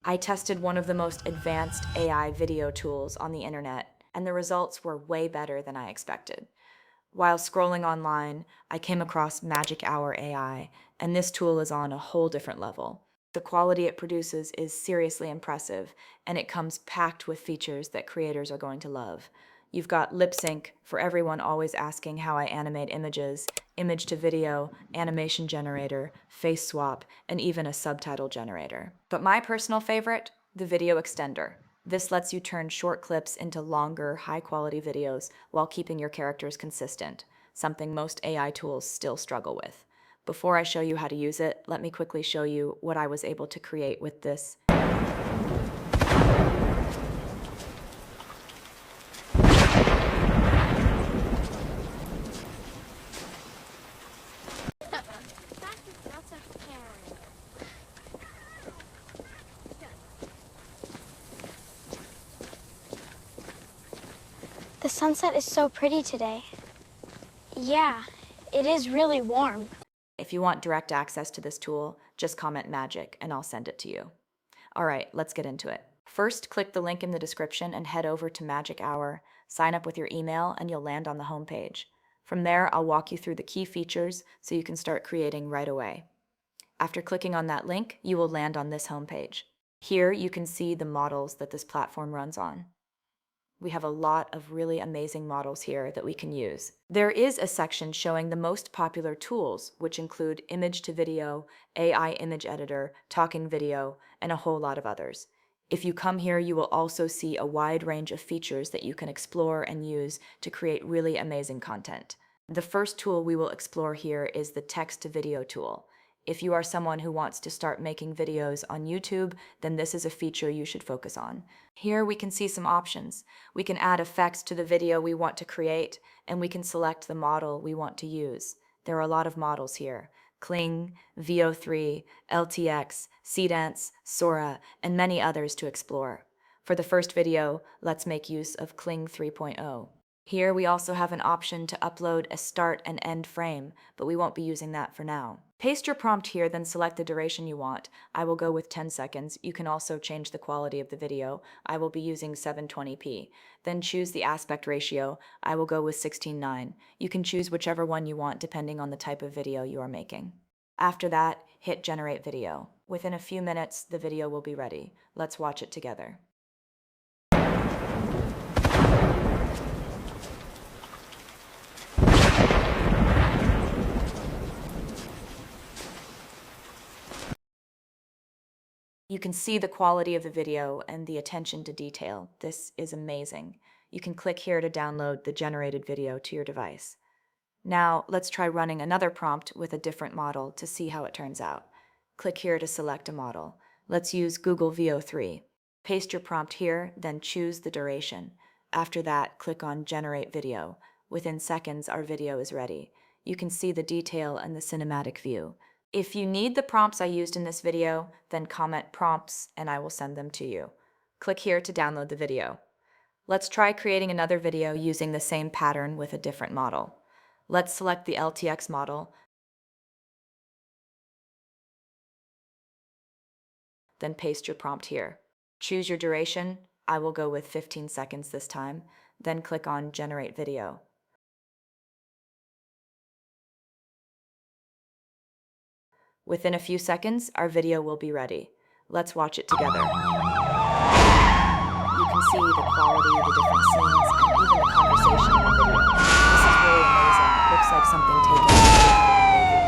I tested one of the most advanced AI video tools on the internet, and the results were way better than I expected. While scrolling online, I came across Magic Hour AI, and this tool is on a whole different level. The quality it produces is seriously impressive, and it comes packed with features that creators are going to love. You've got lip sync for everyone always asking how I animate images, image to video, animation generator, face swap, and even a subtitle generator. But my personal favorite, the video extender. This lets you turn short clips into longer, high-quality videos while keeping your characters consistent, something most AI tools still struggle with. Before I show you how to use it, let me quickly show you what I was able to create with this. The sunset is so pretty today. Yeah, it is really warm. If you want direct access to this tool, just comment magic and I'll send it to you. All right, let's get into it. First, click the link in the description and head over to Magic Hour, sign up with your email, and you'll land on the homepage. From there, I'll walk you through the key features so you can start creating right away. After clicking on that link, you will land on this homepage. Here, you can see the models that this platform runs on. We have a lot of really amazing models here that we can use. There is a section showing the most popular tools, which include image to video, AI image editor, talking video, and a whole lot of others. If you come here, you will also see a wide range of features that you can explore and use to create really amazing content. The first tool we will explore here is the text to video tool. If you are someone who wants to start making videos on YouTube, then this is a feature you should focus on. Here we can see some options. We can add effects to the video we want to create, and we can select the model we want to use. There are a lot of models here: Kling, VO3, LTX, Cdance, Sora, and many others to explore. For the first video, let's make use of Kling 3.0. Here we also have an option to upload a start and end frame, but we won't be using that for now. Paste your prompt here, then select the duration you want. I will go with 10 seconds. You can also change the quality of the video. I will be using 720p. Then choose the aspect ratio. I will go with 16:9. You can choose whichever one you want depending on the type of video you are making. After that, hit generate video. Within a few minutes, the video will be ready. Let's watch it together. You can see the quality of the video and the attention to detail. This is amazing. You can click here to download the generated video to your device. Now, let's try running another prompt with a different model to see how it turns out. Click here to select a model. Let's use Google VO3. Paste your prompt here, then choose the duration. After that, click on Generate Video. Within seconds, our video is ready. You can see the detail and the cinematic view. If you need the prompts I used in this video, then comment prompts and I will send them to you. Click here to download the video. Let's try creating another video using the same pattern with a different model. Let's select the LTX model, then paste your prompt here. Choose your duration. I will go with 15 seconds this time, then click on Generate Video. Within a few seconds, our video will be ready. Let's watch it together. You can see the quality, the different scenes, and even the conversation in the video. This is really amazing. It looks like something taken straight out of a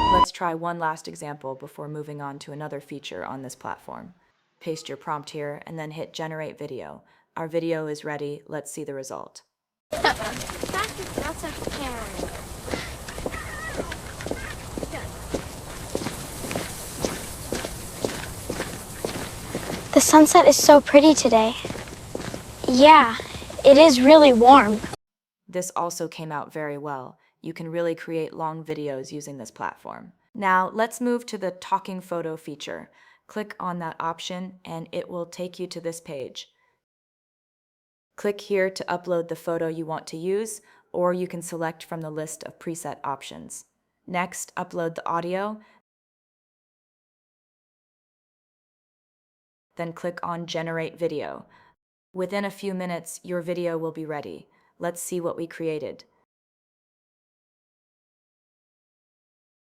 movie. Let's try one last example before moving on to another feature on this platform. Paste your prompt here and then hit Generate Video. Our video is ready. Let's see the result. The sunset is so pretty today. Yeah, it is really warm. This also came out very well. You can really create long videos using this platform. Now, let's move to the talking photo feature. Click on that option and it will take you to this page. Click here to upload the photo you want to use, or you can select from the list of preset options. Next, upload the audio. Then click on Generate Video. Within a few minutes, your video will be ready. Let's see what we created.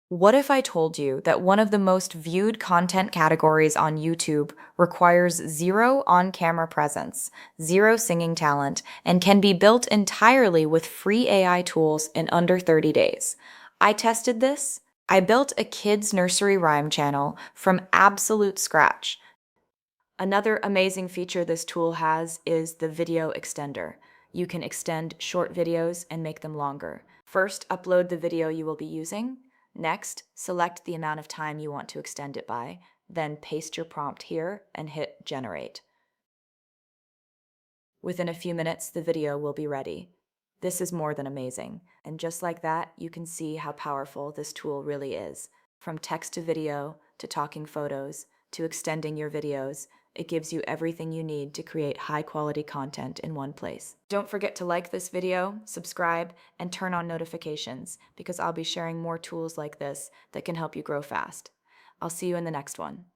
What if I told you that one of the most viewed content categories on YouTube requires zero on-camera presence, zero singing talent, and can be built entirely with free AI tools in under 30 days? I tested this. I built a kids' nursery rhyme channel from absolute scratch. Another amazing feature this tool has is the video extender. You can extend short videos and make them longer. First, upload the video you will be using. Next, select the amount of time you want to extend it by. Then paste your prompt here and hit generate. Within a few minutes, the video will be ready. This is more than amazing. And just like that, you can see how powerful this tool really is. From text to video, to talking photos, to extending your videos, it gives you everything you need to create high-quality content in one place. Don't forget to like this video, subscribe, and turn on notifications, because I'll be sharing more tools like this that can help you grow fast. I'll see you in the next one.